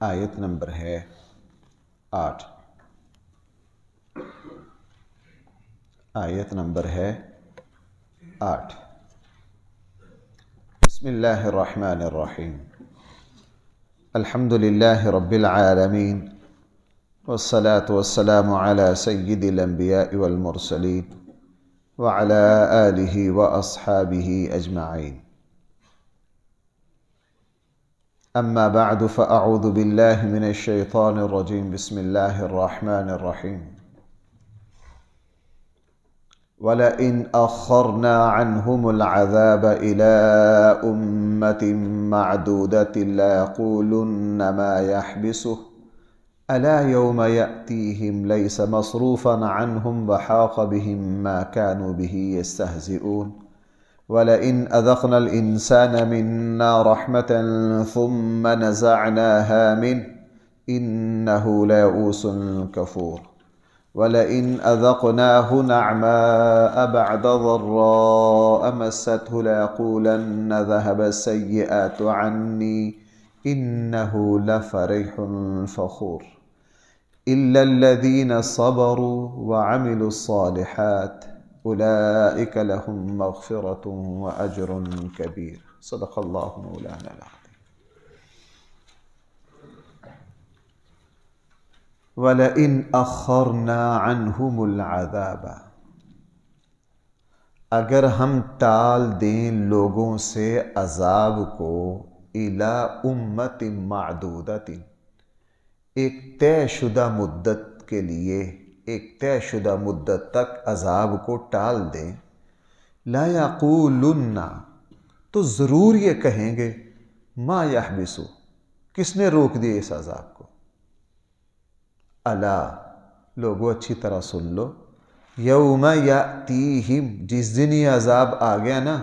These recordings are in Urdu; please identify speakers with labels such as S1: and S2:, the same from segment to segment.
S1: آیت نمبر ہے 8۔ آیت نمبر ہے 8۔ بسم اللہ الرحمن الرحیم۔ الحمد للہ رب العالمین، والصلاة والسلام علی سید الانبیاء والمرسلین وعلی آلہ واصحابہ اجمعین۔ اما بعد فاعوذ باللہ من الشیطان الرجیم۔ بسم اللہ الرحمن الرحیم۔ وَلَئِنْ أَخَّرْنَا عَنْهُمُ الْعَذَابَ إِلَىٰ أُمَّةٍ مَّعْدُودَةٍ لَّيَقُولُنَّ مَا يَحْبِسُهُ أَلَا يَوْمَ يَأْتِيهِمْ لَيْسَ مَصْرُوفًا عَنْهُمْ وَحَاقَ بِهِم مَّا كَانُوا بِهِ يَسْتَهْزِئُونَ وَلَئِنْ أَذَقْنَا الْإِنسَانَ مِنَّا رَحْمَةً ثُمَّ نَزَعْنَاهَا مِنْهُ إِنَّهُ لَيَئُوسٌ كَفُورٌ وَلَئِنْ أَذَقْنَاهُ نَعْمَاءَ بَعْدَ ضَرَّاءَ مَسَّتْهُ لَيَقُولَنَّ ذَهَبَ السَّيِّئَاتُ عَنِّي إِنَّهُ لَفَرِحٌ فَخُورٌ إِلَّا الَّذِينَ صَبَرُوا وَعَمِلُوا الصَّالِحَاتِ أُولَئِكَ لَهُم مَّغْفِرَةٌ وَأَجْرٌ كَبِيرٌ۔ صدق اللہ مولانا العظیم۔ وَلَئِنْ أَخَّرْنَا عَنْهُمُ الْعَذَابَ، اگر ہم ٹال دیں لوگوں سے عذاب کو، إِلَىٰ أُمَّةٍ مَّعْدُودَةٍ، ایک طے شدہ مدت کے لیے، ایک طے شدہ مدت تک عذاب کو ٹال دیں، لَا يَقُولُنَّ، تو ضرور یہ کہیں گے، مَا يَحْبِسُ، کس نے روک دیے اس عذاب کو؟ الا، لوگو اچھی طرح سن لو، یوم یاتیہم، جس دن یہ عذاب آ گیا نا،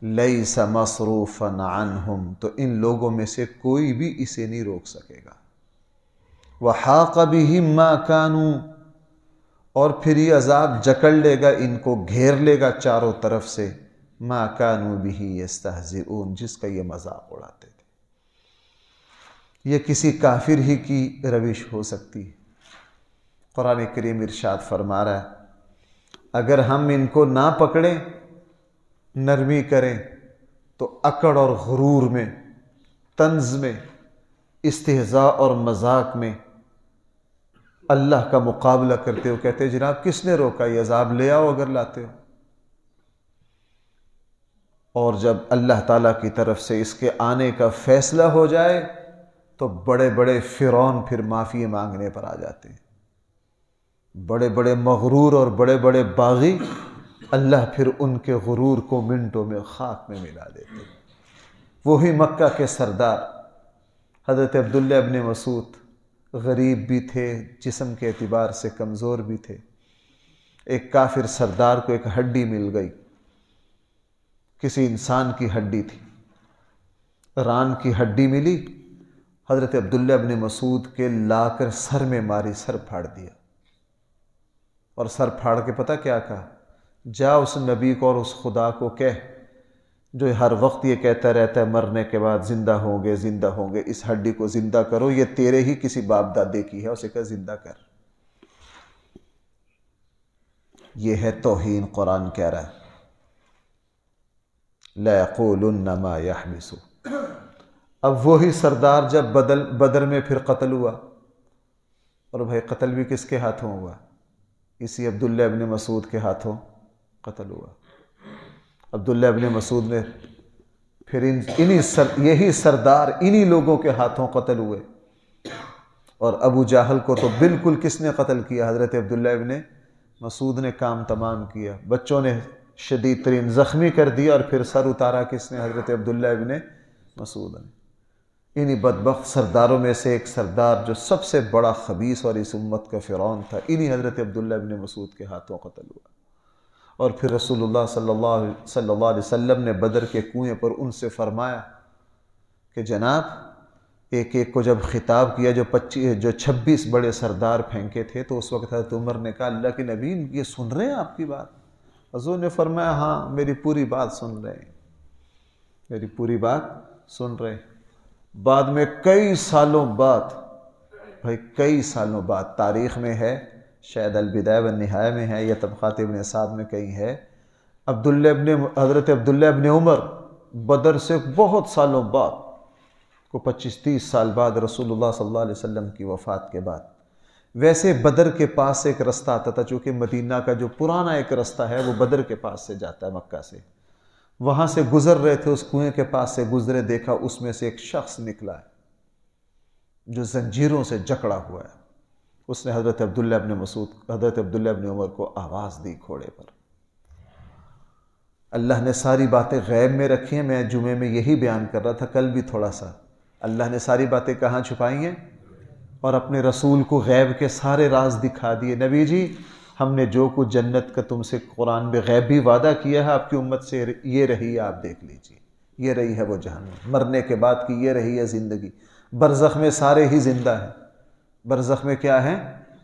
S1: لیس مصروفا عنہم، تو ان لوگوں میں سے کوئی بھی اسے نہیں روک سکے گا، وحاق بہم ما کانوا، اور پھر یہ عذاب جکڑ لے گا، ان کو گھیر لے گا چاروں طرف سے، ما کانوا بہ یستہزئون، جس کا یہ مذاق اڑاتے تھے۔ یہ کسی کافر ہی کی روش ہو سکتی ہے۔ قرآن کریم ارشاد فرما رہا ہے، اگر ہم ان کو نہ پکڑیں، نرمی کریں، تو اکڑ اور غرور میں، طنز میں، استہزاء اور مذاق میں اللہ کا مقابلہ کرتے ہو، کہتے جناب کس نے روکا، یہ عذاب لے آؤ اگر لاتے ہو۔ اور جب اللہ تعالیٰ کی طرف سے اس کے آنے کا فیصلہ ہو جائے تو بڑے بڑے فرعون پھر معافی مانگنے پر آ جاتے ہیں، بڑے بڑے مغرور اور بڑے بڑے باغی، اللہ پھر ان کے غرور کو منٹوں میں خاک میں ملا دیتے ہیں۔ وہی مکہ کے سردار حضرت عبداللہ ابن مسعود، غریب بھی تھے، جسم کے اعتبار سے کمزور بھی تھے۔ ایک کافر سردار کو ایک ہڈی مل گئی، کسی انسان کی ہڈی تھی، ران کی ہڈی ملی، حضرت عبداللہ ابن مسعود کے لا کر سر میں ماری، سر پھاڑ دیا، اور سر پھاڑ کے پتہ کیا کہا، جا اس نبی کو اور اس خدا کو کہہ جو ہر وقت یہ کہتا رہتا ہے مرنے کے بعد زندہ ہوں گے، زندہ ہوں گے، اس ہڈی کو زندہ کرو، یہ تیرے ہی کسی باپ دادے کی ہے، اسے کہہ زندہ کر۔ یہ ہے توہین، قرآن کہہ رہا ہے لَيَقُولُنَّ مَا يَحْبِسُ۔ اب وہی سردار جب بدر میں پھر قتل ہوا، اور بھائی قتل بھی کس کے ہاتھوں ہوا؟ اسی عبداللہ ابن مسعود کے ہاتھوں قتل ہوا۔ عبداللہ ابن مسعود نے پھر یہی سردار انہی لوگوں کے ہاتھوں قتل ہوئے، اور ابو جہل کو تو بالکل کس نے قتل کیا؟ حضرت عبداللہ ابن مسعود نے کام تمام کیا، بچوں نے شدید ترین زخمی کر دیا، اور پھر سر اتارا کس نے؟ حضرت عبداللہ ابن مسعود نے۔ انہی بدبخت سرداروں میں سے ایک سردار جو سب سے بڑا خبیث اور اس امت کا فرعون تھا، انہی حضرت عبداللہ ابن مسعود کے ہاتھوں قتل ہوا۔ اور پھر رسول اللہ صلی اللہ علیہ وسلم نے بدر کے کنویں پر ان سے فرمایا کہ جناب، ایک ایک کو جب خطاب کیا، جو 26 بڑے سردار پھینکے تھے، تو اس وقت حضرت عمر نے کہا اللہ کے نبی یہ سن رہے ہیں آپ کی بات؟ حضور نے فرمایا ہاں، میری پوری بات سن رہے ہیں، میری پوری بات سن رہے ہیں۔ بعد میں کئی سالوں بعد، بھائی کئی سالوں بعد، تاریخ میں ہے، شاید البدایہ والنہایہ میں ہے یا طبقات ابن سعد میں کہیں ہے، حضرت عبداللہ ابن عمر بدر سے بہت سالوں بعد، کو 25-30 سال بعد، رسول اللہ صلی اللہ علیہ وسلم کی وفات کے بعد، ویسے بدر کے پاس سے ایک رستہ آتا تھا، چونکہ مدینہ کا جو پرانا ایک رستہ ہے وہ بدر کے پاس سے جاتا ہے، مکہ سے، وہاں سے گزر رہے تھے، اس کنویں کے پاس سے گزرے، دیکھا اس میں سے ایک شخص نکلا ہے جو زنجیروں سے جکڑا ہوا ہے۔ اس نے حضرت عبداللہ ابن عمر کو آواز دی گھوڑے پر۔ اللہ نے ساری باتیں غیب میں رکھی ہیں، میں جمعے میں یہی بیان کر رہا تھا، کل بھی تھوڑا سا، اللہ نے ساری باتیں کہاں چھپائی ہیں، اور اپنے رسول کو غیب کے سارے راز دکھا دیے۔ نبی جی، ہم نے جو کچھ جنت کا تم سے قرآن میں غیبی وعدہ کیا ہے آپ کی امت سے، یہ رہی ہے، آپ دیکھ لیجئے، یہ رہی ہے وہ جہنم، مرنے کے بعد کی یہ رہی ہے زندگی، برزخ میں سارے ہی زندہ ہیں، برزخ میں کیا ہے،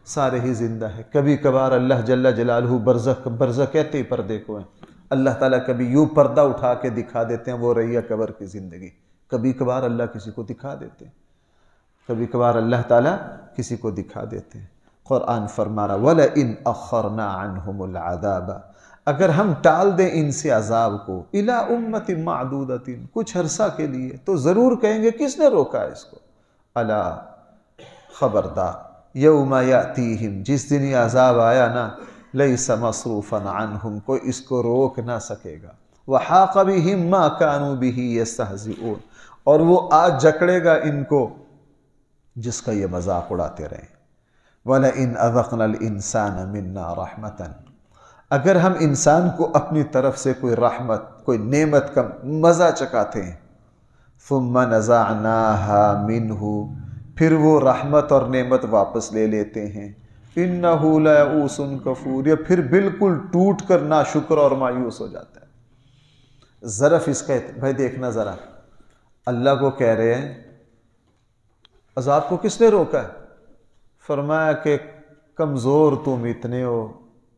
S1: سارے ہی زندہ ہیں۔ کبھی کبھار اللہ جل جلالہ برزخ کہتے ہی پردے کو ہیں، اللہ تعالیٰ کبھی یوں پردہ اٹھا کے دکھا دیتے ہیں، وہ رہی ہے قبر کی زندگی، کبھی کبھار اللہ کسی کو دکھا دیتے ہیں، کبھی کبھار اللہ تعالیٰ کسی کو دکھا دیتے ہیں۔ قرآن فرما رہا وَلَئِنْ أَخَّرْنَا عَنْهُمُ الْعَذَابَ، اگر ہم ٹال دیں ان سے عذاب کو، إِلَىٰ أُمَّةٍ مَعْدُودَةٍ، کچھ عرصہ کے لیے، تو ضرور کہیں گے کس نے روکا ہے اس کو، الا خبردار، یوم یأتیہم، جس دن یہ عذاب آیا نا، لیس مصروفا عنہم، کوئی اس کو روک نہ سکے گا، وحاق بہم ما کانوا بہ یستہزئون، اور وہ آج جکڑے گا ان کو جس کا یہ مذاق اڑاتے رہیں۔ وَلَئِنْ أَذَقْنَا الْإِنسَانَ مِنَّا رَحْمَةً، اگر ہم انسان کو اپنی طرف سے کوئی رحمت، کوئی نعمت کا مزہ چکاتے ہیں، ثُمَّ نَزَعْنَاهَا مِنْهُ، پھر وہ رحمت اور نعمت واپس لے لیتے ہیں، إِنَّهُ لَيَئُوسٌ كَفُورٌ، یا پھر بالکل ٹوٹ کر ناشکر اور مایوس ہو جاتا ہے۔ ظرف اس کا بھائی دیکھنا ذرا، اللہ کو کہہ رہے ہیں عذاب کو کس نے روکا ہے؟ فرمایا کہ کمزور تم اتنے ہو،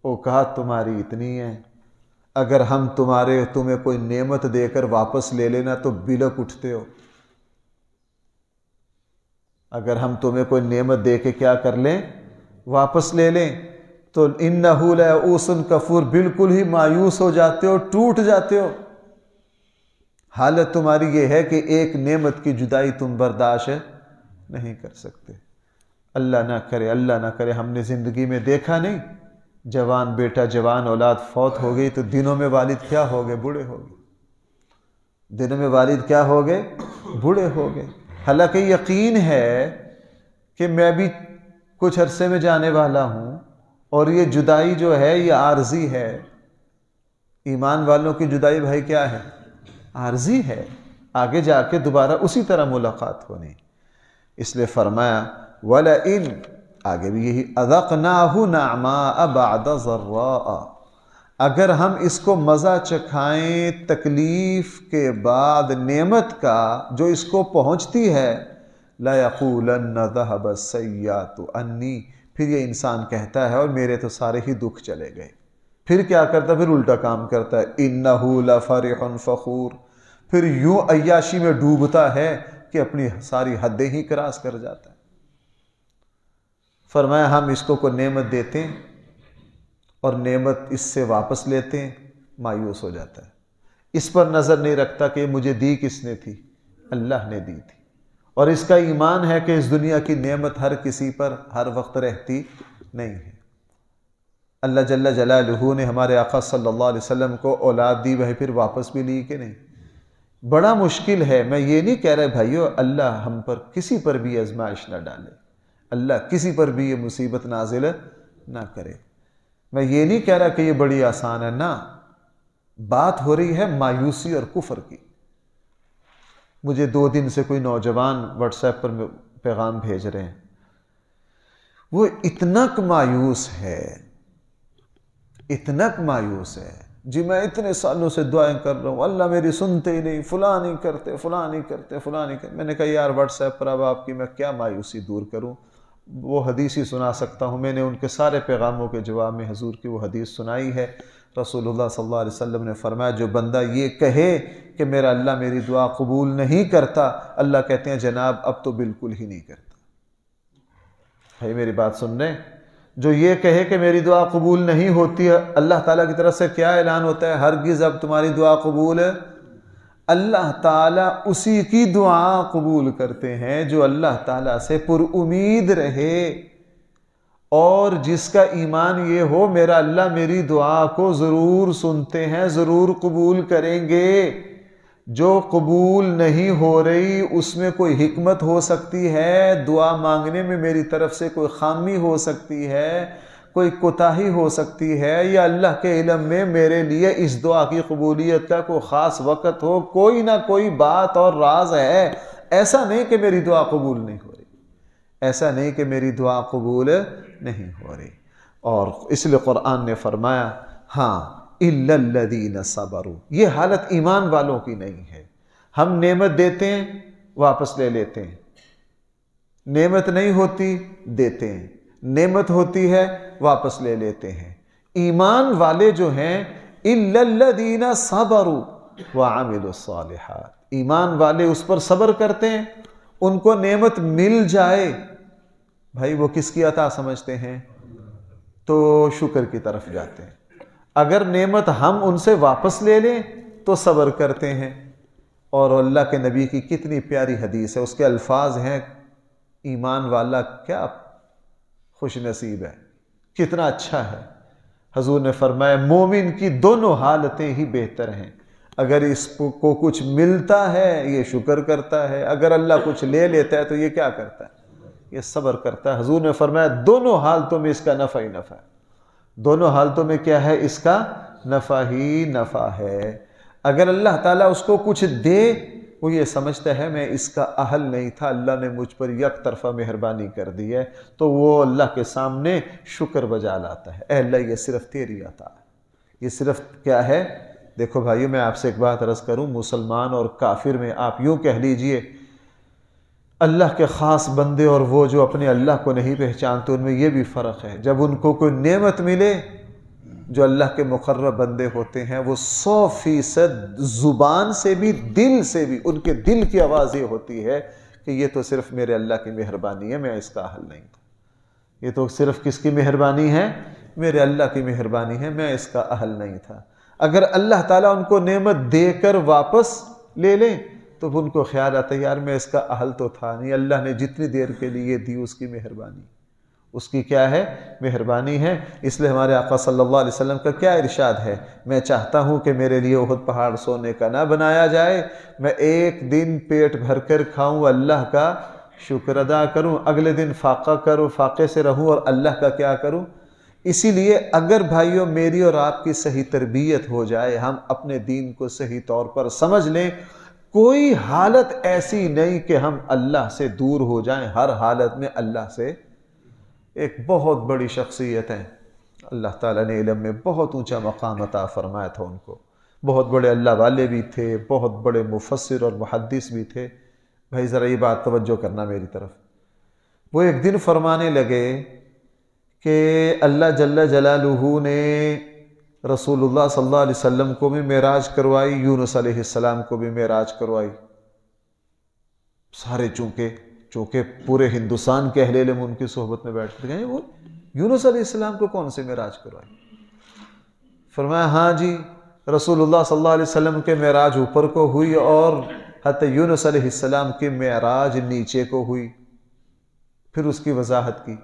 S1: اوقات تمہاری اتنی ہیں، اگر ہم تمہیں کوئی نعمت دے کر واپس لے لینا تو بلک اٹھتے ہو، اگر ہم تمہیں کوئی نعمت دے کے کیا کر لیں، واپس لے لیں، تو انہ لیئوس کفور، بالکل ہی مایوس ہو جاتے ہو، ٹوٹ جاتے ہو۔ حالت تمہاری یہ ہے کہ ایک نعمت کی جدائی تم برداشت نہیں کر سکتے۔ اللہ نہ کرے، اللہ نہ کرے، ہم نے زندگی میں دیکھا نہیں، جوان بیٹا، جوان اولاد فوت ہو گئی تو دنوں میں والد کیا ہو گئے، بوڑھے ہو گئے، دنوں میں والد کیا ہو گئے، بوڑھے ہو گئے۔ حالانکہ یقین ہے کہ میں بھی کچھ عرصے میں جانے والا ہوں، اور یہ جدائی جو ہے یہ عارضی ہے۔ ایمان والوں کی جدائی بھائی کیا ہے، عارضی ہے، آگے جا کے دوبارہ اسی طرح ملاقات ہونی۔ اس لیے فرمایا وَلَئِنْ، آگے بھی یہی، أَذَقْنَاهُ نَعْمَاءَ بَعْدَ ضَرَّاءَ، اگر ہم اس کو مزہ چکھائیں تکلیف کے بعد نعمت کا جو اس کو پہنچتی ہے، لَيَقُولَنَّ ذَهَبَ السَّيِّئَاتُ عَنِّي، پھر یہ انسان کہتا ہے اور میرے تو سارے ہی دکھ چلے گئے۔ پھر کیا کرتا ہے، پھر الٹا کام کرتا ہے، إِنَّهُ لَفَرِحٌ فَخُورٌ، پھر یوں عیاشی میں ڈوبتا ہے کہ اپنی ساری حدیں ہی کراس کر جاتا ہے۔ فرمایا ہم اس کو کوئی نعمت دیتے ہیں اور نعمت اس سے واپس لیتے ہیں، مایوس ہو جاتا ہے، اس پر نظر نہیں رکھتا کہ مجھے دی کس نے تھی، اللہ نے دی تھی، اور اس کا ایمان ہے کہ اس دنیا کی نعمت ہر کسی پر ہر وقت رہتی نہیں ہے۔ اللہ جل جلالہ نے ہمارے آقا صلی اللہ علیہ وسلم کو اولاد دی، وہ پھر واپس بھی لی کہ نہیں؟ بڑا مشکل ہے، میں یہ نہیں کہہ رہا بھائیو اللہ ہم پر کسی پر بھی آزمائش نہ ڈالے، اللہ کسی پر بھی یہ مصیبت نازل نہ کرے، میں یہ نہیں کہہ رہا کہ یہ بڑی آسان ہے، نہ، بات ہو رہی ہے مایوسی اور کفر کی۔ مجھے 2 دن سے کوئی نوجوان واٹس ایپ پر پیغام بھیج رہے ہیں، وہ اتنا مایوس ہے، اتنا مایوس ہے، جی میں اتنے سالوں سے دعائیں کر رہا ہوں، اللہ میری سنتے ہی نہیں، فلاں نہیں کرتے، فلاں نہیں کرتے، فلاں نہیں کرتے۔ میں نے کہا یار واٹس ایپ پر اب آپ کی میں کیا مایوسی دور کروں، وہ حدیث ہی سنا سکتا ہوں، میں نے ان کے سارے پیغاموں کے جواب میں حضور کی وہ حدیث سنائی ہے، رسول اللہ صلی اللہ علیہ وسلم نے فرمایا جو بندہ یہ کہے کہ میرا اللہ میری دعا قبول نہیں کرتا، اللہ کہتے ہیں جناب اب تو بالکل ہی نہیں کرتا۔ بھائی میری بات سن رہے ہیں؟ جو یہ کہے کہ میری دعا قبول نہیں ہوتی ہے، اللہ تعالیٰ کی طرف سے کیا اعلان ہوتا ہے؟ ہرگز اب تمہاری دعا قبول ہے۔ اللہ تعالیٰ اسی کی دعا قبول کرتے ہیں جو اللہ تعالیٰ سے پر امید رہے اور جس کا ایمان یہ ہو میرا اللہ میری دعا کو ضرور سنتے ہیں، ضرور قبول کریں گے۔ جو قبول نہیں ہو رہی اس میں کوئی حکمت ہو سکتی ہے، دعا مانگنے میں میری طرف سے کوئی خامی ہو سکتی ہے، کوئی کوتاہی ہو سکتی ہے، یا اللہ کے علم میں میرے لیے اس دعا کی قبولیت کا کوئی خاص وقت ہو، کوئی نہ کوئی بات اور راز ہے۔ ایسا نہیں کہ میری دعا قبول نہیں ہو رہی، ایسا نہیں کہ میری دعا قبول نہیں ہو رہی۔ اور اس لیے قرآن نے فرمایا ہاں اِلَّا الَّذِينَ صَبَرُوا، یہ حالت ایمان والوں کی نہیں ہے۔ ہم نعمت دیتے ہیں واپس لے لیتے ہیں، نعمت نہیں ہوتی دیتے ہیں، نعمت ہوتی ہے واپس لے لیتے ہیں۔ ایمان والے جو ہیں اِلَّا الَّذِينَ صَبَرُوا وَعَمِلُوا الصَّالِحَاتِ، ایمان والے اس پر صبر کرتے ہیں، ان کو نعمت مل جائے، بھائی وہ کس کی عطا سمجھتے ہیں؟ تو شکر کی طرف جاتے ہیں۔ اگر نعمت ہم ان سے واپس لے لیں تو صبر کرتے ہیں۔ اور اللہ کے نبی کی کتنی پیاری حدیث ہے، اس کے الفاظ ہیں ایمان والا کیا خوش نصیب ہے، کتنا اچھا ہے۔ حضور نے فرمایا مومن کی دونوں حالتیں ہی بہتر ہیں، اگر اس کو کچھ ملتا ہے یہ شکر کرتا ہے، اگر اللہ کچھ لے لیتا ہے تو یہ کیا کرتا ہے؟ یہ صبر کرتا ہے۔ حضور نے فرمایا دونوں حالتوں میں اس کا نفع ہی نفع ہے، دونوں حالتوں میں کیا ہے؟ اس کا نفع ہی نفع ہے۔ اگر اللہ تعالیٰ اس کو کچھ دے وہ یہ سمجھتا ہے میں اس کا اہل نہیں تھا، اللہ نے مجھ پر یک طرفہ مہربانی کر دی ہے، تو وہ اللہ کے سامنے شکر بجا لاتا ہے، اے اللہ یہ صرف تیری عطا ہے، یہ صرف کیا ہے؟ دیکھو بھائیو میں آپ سے ایک بات عرض کروں، مسلمان اور کافر میں آپ یوں کہہ لیجئے اللہ کے خاص بندے اور وہ جو اپنے اللہ کو نہیں پہچانتے ان میں یہ بھی فرق ہے۔ جب ان کو کوئی نعمت ملے، جو اللہ کے مقرب بندے ہوتے ہیں وہ 100% زبان سے بھی دل سے بھی ان کے دل کی آواز یہ ہوتی ہے کہ یہ تو صرف میرے اللہ کی مہربانی ہے، میں اس کا حل نہیں تھا۔ یہ تو صرف کس کی مہربانی ہے؟ میرے اللہ کی مہربانی ہے، میں اس کا اہل نہیں تھا۔ اگر اللہ تعالیٰ ان کو نعمت دے کر واپس لے لیں تو ان کو خیال آتا ہے یار میں اس کا اہل تو تھا نہیں، اللہ نے جتنی دیر کے لیے دی اس کی مہربانی، اس کی کیا ہے؟ مہربانی ہے۔ اس لیے ہمارے آقا صلی اللہ علیہ وسلم کا کیا ارشاد ہے؟ میں چاہتا ہوں کہ میرے لیے احد پہاڑ سونے کا نہ بنایا جائے، میں ایک دن پیٹ بھر کر کھاؤں، اللہ کا شکر ادا کروں، اگلے دن فاقے سے رہوں اور اللہ کا کیا کروں؟ اسی لیے اگر بھائیوں میری اور آپ کی صحیح تربیت ہو جائے، ہم اپنے دین کو صحیح طور پر سمجھ لیں، کوئی حالت ایسی نہیں کہ ہم اللہ سے دور ہو جائیں، ہر حالت میں اللہ سے ایک بہت بڑی شخصیت ہے، اللہ تعالیٰ نے علم میں بہت اونچا مقام عطا فرمایا تھا ان کو، بہت بڑے اللہ والے بھی تھے، بہت بڑے مفسر اور محدث بھی تھے۔ بھائی ذرا یہ بات توجہ کرنا میری طرف، وہ ایک دن فرمانے لگے کہ اللہ جل جلالہ نے رسول اللہ صلی اللہ علیہ وسلم کو بھی معراج کروائی، یونس علیہ السلام کو بھی معراج کروائی۔ سارے چونکہ پورے ہندوستان کے اہل علم ان کی صحبت میں بیٹھتے گئے، وہ یونس علیہ السلام کو کون سے معراج کروائی؟ فرمایا ہاں جی رسول اللہ صلی اللہ علیہ وسلم کے معراج اوپر کو ہوئی اور حضرت یونس علیہ السلام کی معراج نیچے کو ہوئی۔ پھر اس کی وضاحت کی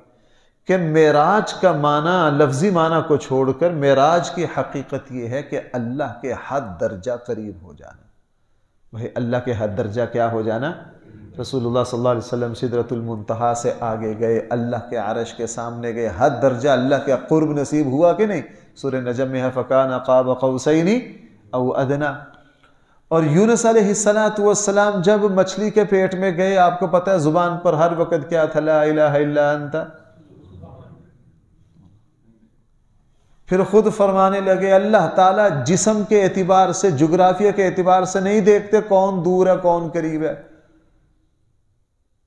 S1: کہ معراج کا معنی لفظی معنی کو چھوڑ کر معراج کی حقیقت یہ ہے کہ اللہ کے حد درجہ قریب ہو جانا۔ بھائی اللہ کے حد درجہ کیا ہو جانا؟ رسول اللہ صلی اللہ علیہ وسلم سدرۃ المنتہا سے آگے گئے، اللہ کے عرش کے سامنے گئے، حد درجہ اللہ کے قرب نصیب ہوا کہ نہیں؟ سورہ نجم میں ہے فَكَانَ قَابَ قَوْسَيْنِ أَوْ أَدْنَىٰ۔ اور یونس علیہ السلام جب مچھلی کے پیٹ میں گئے، آپ کو پتہ ہے زبان پر ہر وقت کیا تھا؟ لا الہ الا انت۔ پھر خود فرمانے لگے اللہ تعالیٰ جسم کے اعتبار سے، جغرافیہ کے اعتبار سے نہیں دیکھتے کون دور ہے کون قریب ہے۔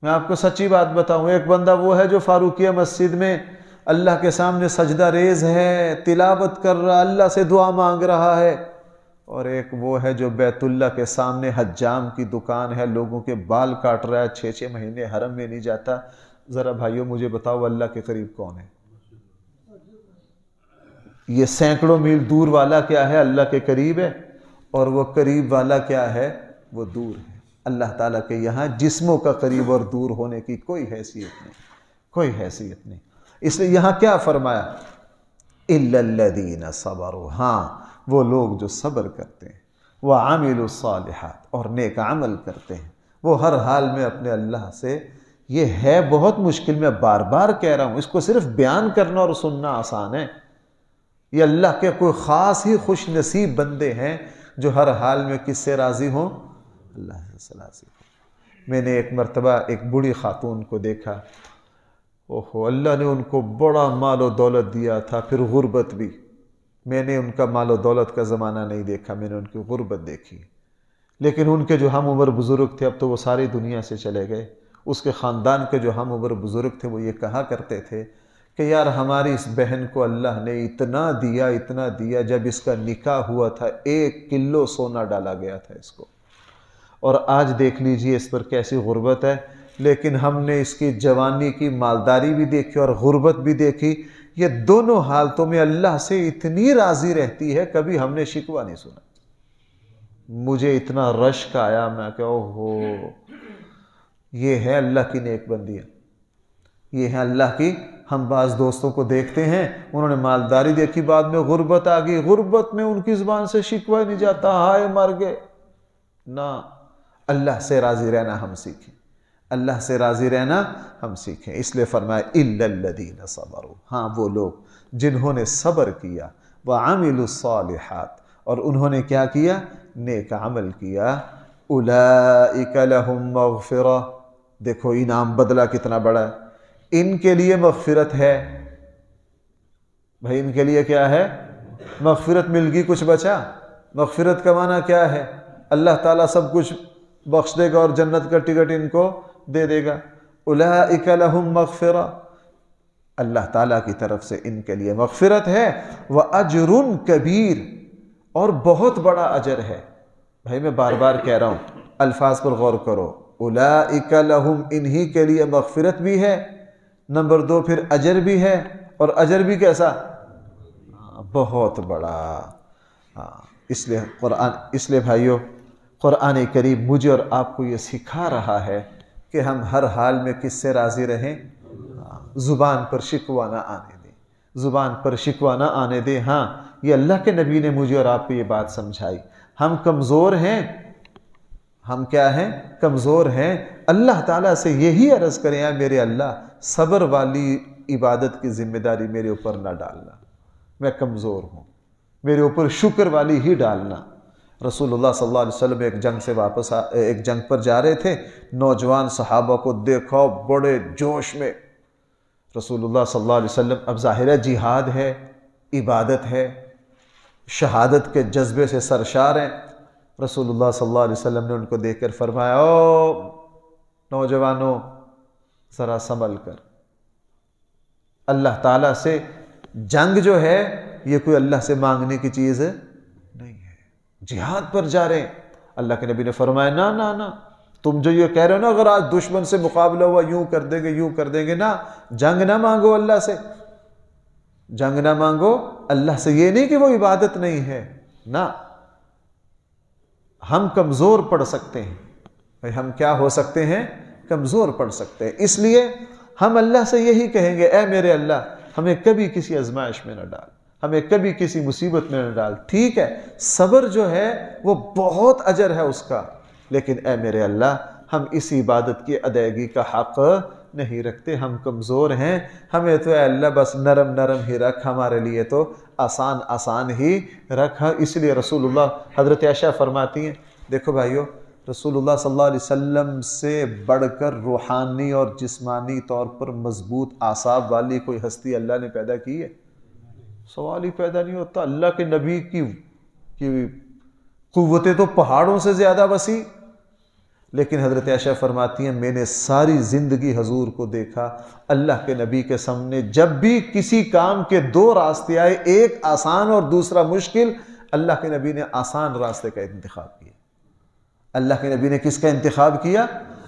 S1: میں آپ کو سچی بات بتاؤں، ایک بندہ وہ ہے جو فاروقیہ مسجد میں اللہ کے سامنے سجدہ ریز ہے، تلاوت کر رہا، اللہ سے دعا مانگ رہا ہے، اور ایک وہ ہے جو بیت اللہ کے سامنے حجام کی دکان ہے، لوگوں کے بال کاٹ رہا ہے، 6 مہینے حرم میں نہیں جاتا۔ ذرا بھائیوں مجھے بتاؤ اللہ کے قریب کون ہے؟ یہ سینکڑوں میل دور والا کیا ہے؟ اللہ کے قریب ہے، اور وہ قریب والا کیا ہے؟ وہ دور ہے۔ اللہ تعالیٰ کے یہاں جسموں کا قریب اور دور ہونے کی کوئی حیثیت نہیں، کوئی حیثیت نہیں۔ اس لیے یہاں کیا فرمایا؟ إِلَّا الَّذِينَ صَبَرُوا، ہاں وہ لوگ جو صبر کرتے ہیں، وَعَمِلُوا الصَّالِحَاتِ، اور نیک عمل کرتے ہیں، وہ ہر حال میں اپنے اللہ سے، یہ ہے بہت مشکل، میں بار بار کہہ رہا ہوں، اس کو صرف بیان کرنا اور سننا آسان ہے۔ یہ اللہ کے کوئی خاص ہی خوش نصیب بندے ہیں جو ہر حال میں کس سے راضی ہوں؟ اللہ سے راضی ہوں۔ میں نے ایک مرتبہ ایک بوڑھی خاتون کو دیکھا، اوہو اللہ نے ان کو بڑا مال و دولت دیا تھا، پھر غربت بھی۔ میں نے ان کا مال و دولت کا زمانہ نہیں دیکھا، میں نے ان کی غربت دیکھی۔ لیکن ان کے جو ہم عمر بزرگ تھے اب تو وہ ساری دنیا سے چلے گئے، اس کے خاندان کے جو ہم عمر بزرگ تھے وہ یہ کہا کرتے تھے کہ یار ہماری اس بہن کو اللہ نے اتنا دیا، جب اس کا نکاح ہوا تھا 1 کلو سونا ڈالا گیا تھا اس کو، اور آج دیکھ لیجئے اس پر کیسی غربت ہے۔ لیکن ہم نے اس کی جوانی کی مالداری بھی دیکھی اور غربت بھی دیکھی، یہ دونوں حالتوں میں اللہ سے اتنی راضی رہتی ہے، کبھی ہم نے شکوہ نہیں سنا۔ مجھے اتنا رشک آیا، میں کہ اوہو یہ ہے اللہ کی نیک بندیاں، یہ ہے اللہ کی۔ ہم بعض دوستوں کو دیکھتے ہیں، انہوں نے مالداری دیکھی، بعد میں غربت آ گئی، غربت میں ان کی زبان سے شکوہ نہیں جاتا، ہائے مر گئے۔ نہ، اللہ سے راضی رہنا ہم سیکھیں، اللہ سے راضی رہنا ہم سیکھیں۔ اس لیے فرمایا إِلَّا الَّذِينَ صَبَرُوا، ہاں وہ لوگ جنہوں نے صبر کیا، وَعَمِلُوا الصَّالِحَاتِ، اور انہوں نے کیا کیا؟ نیک عمل کیا، أُولَئِكَ لَهُمْ مَغْفِرَةٌ، دیکھو انعام بدلہ کتنا بڑا ہے، ان کے لیے مغفرت ہے۔ بھائی ان کے لیے کیا ہے؟ مغفرت مل گئی، کچھ بچا؟ مغفرت کا معنی کیا ہے؟ اللہ تعالیٰ سب کچھ بخش دے گا اور جنت کا ٹکٹ ان کو دے دے گا۔ اولئک لہم مغفرہ، اللہ تعالیٰ کی طرف سے ان کے لیے مغفرت ہے، وَأَجْرٌ کبیر، اور بہت بڑا اجر ہے۔ بھائی میں بار بار کہہ رہا ہوں، الفاظ پر غور کرو، اولئک لہم، انہی کے لیے مغفرت بھی ہے، نمبر 2 پھر اجر بھی ہے، اور اجر بھی کیسا؟ بہت بڑا۔ اس لیے بھائیو، قرآن کریم مجھے اور آپ کو یہ سکھا رہا ہے کہ ہم ہر حال میں کس سے راضی رہیں؟ زبان پر شکوہ نہ آنے دیں، زبان پر شکوہ نہ آنے دیں۔ ہاں یہ اللہ کے نبی نے مجھے اور آپ کو یہ بات سمجھائی، ہم کمزور ہیں، ہم کیا ہیں؟ کمزور ہیں۔ اللہ تعالیٰ سے یہی عرض کریں، اے میرے اللہ صبر والی عبادت کی ذمہ داری میرے اوپر نہ ڈالنا، میں کمزور ہوں، میرے اوپر شکر والی ہی ڈالنا۔ رسول اللہ صلی اللہ علیہ وسلم ایک جنگ پر جا رہے تھے، نوجوان صحابہ کو دیکھو بڑے جوش میں، رسول اللہ صلی اللہ علیہ وسلم، اب ظاہر ہے جہاد ہے، عبادت ہے، شہادت کے جذبے سے سرشار ہیں۔ رسول اللہ صلی اللہ علیہ وسلم نے ان کو دیکھ کر فرمایا، او نوجوانوں ذرا سنبھل کر، اللہ تعالیٰ سے جنگ جو ہے یہ کوئی اللہ سے مانگنے کی چیز نہیں ہے، جہاد پر جا رہے ہیں۔ اللہ کے نبی نے فرمایا نہ نہ نہ، تم جو یہ کہہ رہے ہو نا اگر آج دشمن سے مقابلہ ہوا یوں کر دیں گے یوں کر دیں گے، نہ، جنگ نہ مانگو اللہ سے، جنگ نہ مانگو اللہ سے۔ یہ نہیں کہ وہ عبادت نہیں ہے، نہ، ہم کمزور پڑ سکتے ہیں، ہم کیا ہو سکتے ہیں؟ کمزور پڑ سکتے ہیں۔ اس لیے ہم اللہ سے یہی کہیں گے، اے میرے اللہ ہمیں کبھی کسی آزمائش میں نہ ڈال، ہمیں کبھی کسی مصیبت میں نہ ڈال۔ ٹھیک ہے صبر جو ہے وہ بہت اجر ہے اس کا، لیکن اے میرے اللہ ہم اس عبادت کی ادائیگی کا حق نہیں رکھتے، ہم کمزور ہیں، ہمیں تو اے اللہ بس نرم نرم ہی رکھ، ہمارے لیے تو آسان آسان ہی رکھ۔ اس لیے رسول اللہ، حضرت عائشہ فرماتی ہیں، دیکھو بھائیو رسول اللہ صلی اللہ علیہ وسلم سے بڑھ کر روحانی اور جسمانی طور پر مضبوط اعصاب والی کوئی ہستی اللہ نے پیدا کی ہے؟ سوال ہی پیدا نہیں ہوتا۔ اللہ کے نبی کی قوتیں تو پہاڑوں سے زیادہ وسیع، لیکن حضرت عائشہ فرماتی ہیں میں نے ساری زندگی حضور کو دیکھا اللہ کے نبی کے سامنے جب بھی کسی کام کے دو راستے آئے، ایک آسان اور دوسرا مشکل، اللہ کے نبی نے آسان راستے کا انتخاب کیا۔ اللہ کے نبی نے کس کا انتخاب کیا؟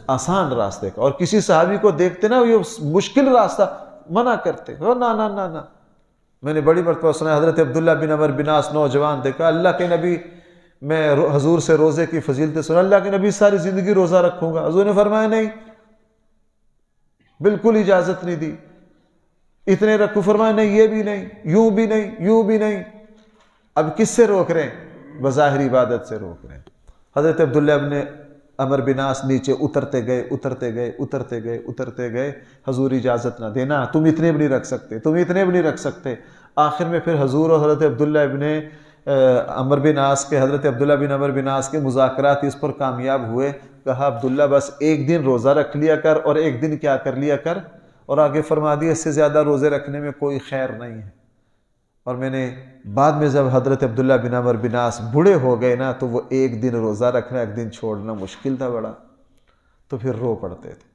S1: آسان راستے کا۔ اور کسی صحابی کو دیکھتے نا یہ مشکل راستہ منع کرتے، نا نا نا نا۔ میں نے بڑی مرتبہ سنا حضرت عبداللہ بن عمر بن عاص نوجوان دیکھا، اللہ کے نبی میں حضور سے روزے کی فضیلتیں سنا، اللہ کے نبی ساری زندگی روزہ رکھوں گا، حضور نے فرمایا نہیں، بالکل اجازت نہیں دی۔ اتنے رکھو، فرمایا نہیں یہ بھی نہیں، یوں بھی نہیں، یوں بھی نہیں۔ اب کس سے روک رہے ہیں؟ بظاہر عبادت سے روک رہے ہیں۔ حضرت عبداللہ بن عمر بن عاص نیچے اترتے گئے اترتے گئے اترتے گئے اترتے گئے، حضور اجازت نہ دینا، تم اتنے بھی نہیں رکھ سکتے، تم اتنے بھی نہیں رکھ سکتے۔ آخر میں پھر حضور اور حضرت عبداللہ بن عمر بن عاص کے، حضرت عبداللہ بن عمر بن عاص کے مذاکرات اس پر کامیاب ہوئے۔ کہا عبداللہ بس ایک دن روزہ رکھ لیا کر، اور ایک دن کیا کر لیا کر، اور آگے فرما دیا اس سے زیادہ روزے رکھنے میں کوئی خیر نہیں ہے۔ اور میں نے بعد میں جب حضرت عبداللہ بن عمر بن عاص بوڑھے ہو گئے نا، تو وہ ایک دن روزہ رکھنا ایک دن چھوڑنا مشکل تھا بڑا، تو پھر رو پڑتے تھے،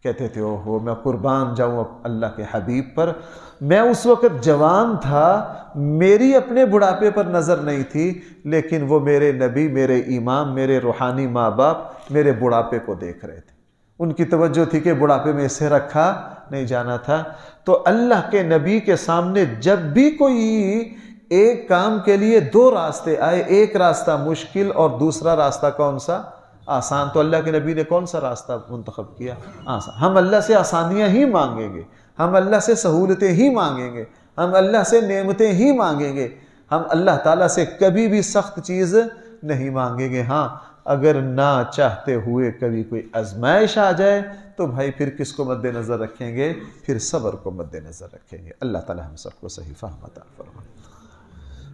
S1: کہتے تھے اوہو میں قربان جاؤں اللہ کے حبیب پر۔ میں اس وقت جوان تھا، میری اپنے بڑھاپے پر نظر نہیں تھی، لیکن وہ میرے نبی، میرے امام، میرے روحانی ماں باپ میرے بڑھاپے کو دیکھ رہے تھے، ان کی توجہ تھی کہ بڑھاپے میں اسے رکھا نہیں جانا تھا۔ تو اللہ کے نبی کے سامنے جب بھی کوئی ایک کام کے لیے دو راستے آئے، ایک راستہ مشکل اور دوسرا راستہ کون سا؟ آسان، تو اللہ کے نبی نے کون سا راستہ منتخب کیا؟ آسان۔ ہم اللہ سے آسانیاں ہی مانگیں گے، ہم اللہ سے سہولتیں ہی مانگیں گے، ہم اللہ سے نعمتیں ہی مانگیں گے، ہم اللہ تعالیٰ سے کبھی بھی سخت چیز نہیں مانگیں گے۔ ہاں اگر نہ چاہتے ہوئے کبھی کوئی آزمائش آ جائے تو بھائی پھر کس کو مد نظر رکھیں گے؟ پھر صبر کو مد نظر رکھیں گے۔ اللہ تعالیٰ ہم سب کو صحیح فہم عطا فرمائے۔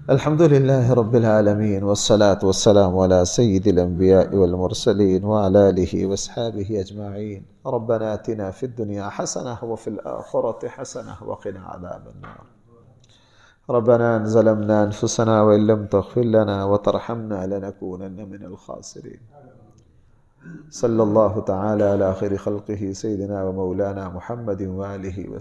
S1: الحمدللہ رب العالمین والصلاة والسلام على سید الانبیاء والمرسلین وعلى آلہ واصحابہ اجمعین۔ ربنا آتنا فی الدنیا حسنہ وفی الآخرة حسنہ وقنا عذاب النار۔ ربنا ظلمنا انفسنا وان لم تغفر لنا وترحمنا لنكونن من الخاسرين۔ صلی اللہ تعالی علی خیر خلقہ سیدنا و مولانا محمد وآلہ وسلم۔